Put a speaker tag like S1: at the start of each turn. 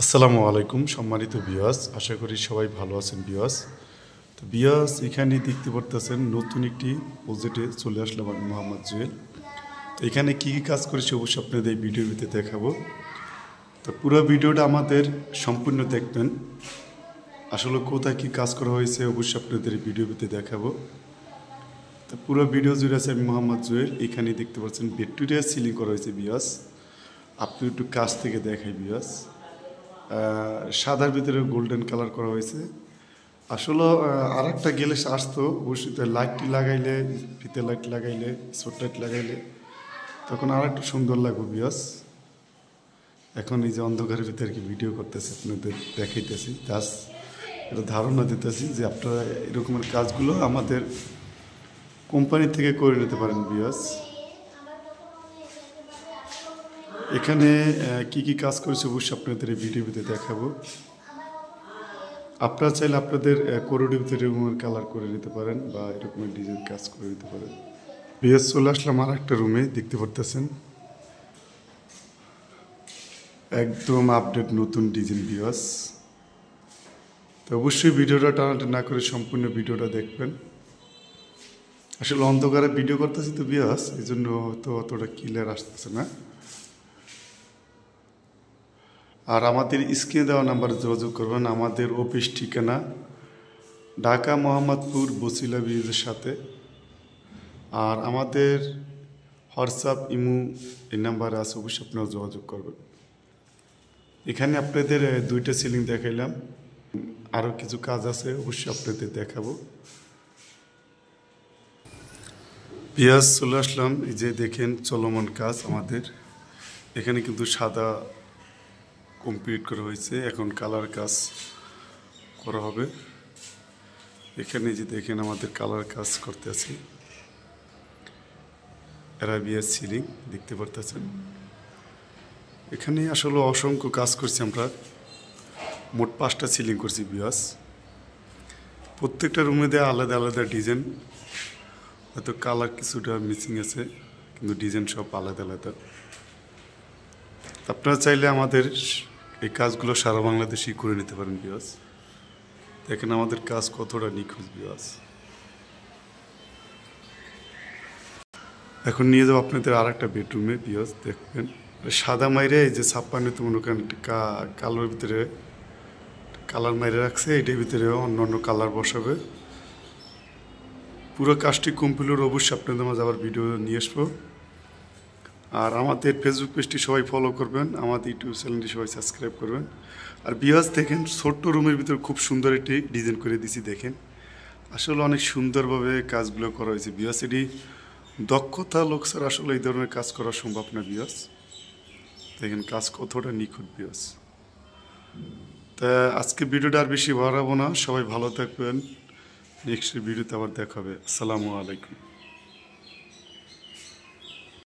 S1: আসসালামু আলাইকুম সম্মানিত ভিউয়ার্স, আশা করি সবাই ভালো আছেন ভিউয়ার্স। তো ভিউয়ার্স, এখানে দেখতে পারতেছেন নতুন একটি প্রজেক্টে চলে আসলাম আমি মোহাম্মদ জুয়েল। তো এখানে কী কী কাজ করেছি অবশ্যই আপনাদের এই ভিডিওর ভিতরে দেখাবো। তো পুরো ভিডিওটা আমাদের সম্পূর্ণ দেখবেন। আসলে কোথায় কী কাজ করা হয়েছে অবশ্যই আপনাদের এই ভিডিওর ভিতরে দেখাবো। তো পুরো ভিডিও জুড়ে আছে আমি মোহাম্মদ জুয়েল। এখানে দেখতে পাচ্ছেন ভিক্টোরিয়া সিলিং করা হয়েছে ভিউয়ার্স। আপনি একটু কাছ থেকে দেখাই ভিউয়ার্স। সাদার ভিতরে গোল্ডেন কালার করা হয়েছে। আসলে আর একটা গেলে আসতো অবশ্যই, লাইটটি লাগাইলে, ফিতে লাইট লাগাইলে, শর্ট লাইট লাগাইলে তখন আর একটু সুন্দর লাগবে বিয়াস। এখন এই যে অন্ধকারের ভিতরে কি ভিডিও করতেছি, আপনাদের দেখাইতেছি, জাস্ট এটা ধারণা দিতেছি যে আপনারা এরকমের কাজগুলো আমাদের কোম্পানি থেকে করে নিতে পারেন বিয়াস। এখানে কি কি কাজ করেছে অবশ্যই আপনাদের এই ভিডিওর ভিতরে দেখাবো। আপনারা চাইলে আপনাদের করিডোর ভিতরে রুমের কালার করে নিতে পারেন বা এরকমের ডিজাইন কাজ করে নিতে পারেন। বিএস চলে আসলাম আর একটা রুমে, দেখতে পারতেছেন একদম আপডেট নতুন ডিজাইন বিয়াস। তো অবশ্যই ভিডিওটা টানাটা না করে সম্পূর্ণ ভিডিওটা দেখবেন। আসলে অন্ধকারে ভিডিও করতেছি তো বিয়াস, এই জন্য হয়তো অতটা ক্লিয়ার আসতেছে না। আর আমাদের স্ক্রিনে দেওয়া নাম্বারে যোগাযোগ করবেন। আমাদের অফিস ঠিকানা ঢাকা মোহাম্মদপুর বসিলা ব্রিজের সাথে। আর আমাদের হোয়াটসঅ্যাপ ইমো এই নাম্বারে আছে, অবশ্যই আপনারা যোগাযোগ করবেন। এখানে আপনাদের দুইটা সিলিং দেখাইলাম, আরও কিছু কাজ আছে অবশ্যই আপনাদের দেখাবো। পিয়াজ চলে আসলাম, এই যে দেখেন চলমান কাজ আমাদের এখানে কিন্তু সাদা কমপ্লিট করা হয়েছে, এখন কালার কাজ করা হবে। এখানে যে দেখেন আমাদের কালার কাজ করতে আছি, অ্যারাবিয়া সিলিং দেখতে পারতেছেন। এখানে আসলে অসংখ্য কাজ করছি আমরা, মোট 5টা সিলিং করছি বিয়াস। প্রত্যেকটা রুমে দেওয়া আলাদা আলাদা ডিজাইন, হয়তো কালার কিছুটা মিসিং আছে কিন্তু ডিজাইন সব আলাদা আলাদা। আপনারা চাইলে আমাদের এই কাজগুলো সারা বাংলাদেশেই করে নিতে পারেন বিয়াস। দেখেন আমাদের কাজ কতটা নিখুঁত বিয়াস। এখন নিয়ে যাবো আপনাদের আর একটা বেডরুমে বিয়াস, দেখবেন সাদা মাইরে এই যে 56 মনে করেন কালোর ভিতরে কালার মাইরে রাখছে, এটার ভিতরে অন্য অন্য কালার বসাবে। পুরো কাজটি কমপ্লিট অবশ্যই আপনাদের মাঝে আবার ভিডিও নিয়ে আসবো। আর আমাদের ফেসবুক পেজটি সবাই ফলো করবেন, আমাদের ইউটিউব চ্যানেলটি সবাই সাবস্ক্রাইব করবেন। আর বিয়াস দেখেন ছোট্ট রুমের ভিতরে খুব সুন্দর একটি ডিজাইন করে দিছি, দেখেন আসলে অনেক সুন্দরভাবে কাজগুলো করা হয়েছে বিয়াস। এটি দক্ষতা লোক স্যার, আসলে এই ধরনের কাজ করা সম্ভব না বিয়াস। দেখেন কাজ কতটা নিখুঁত বিয়াস। তা আজকে ভিডিওটা আর বেশি বাড়াবো না, সবাই ভালো থাকবেন। নেক্সট ভিডিওতে আবার দেখা হবে। আসসালামু আলাইকুম।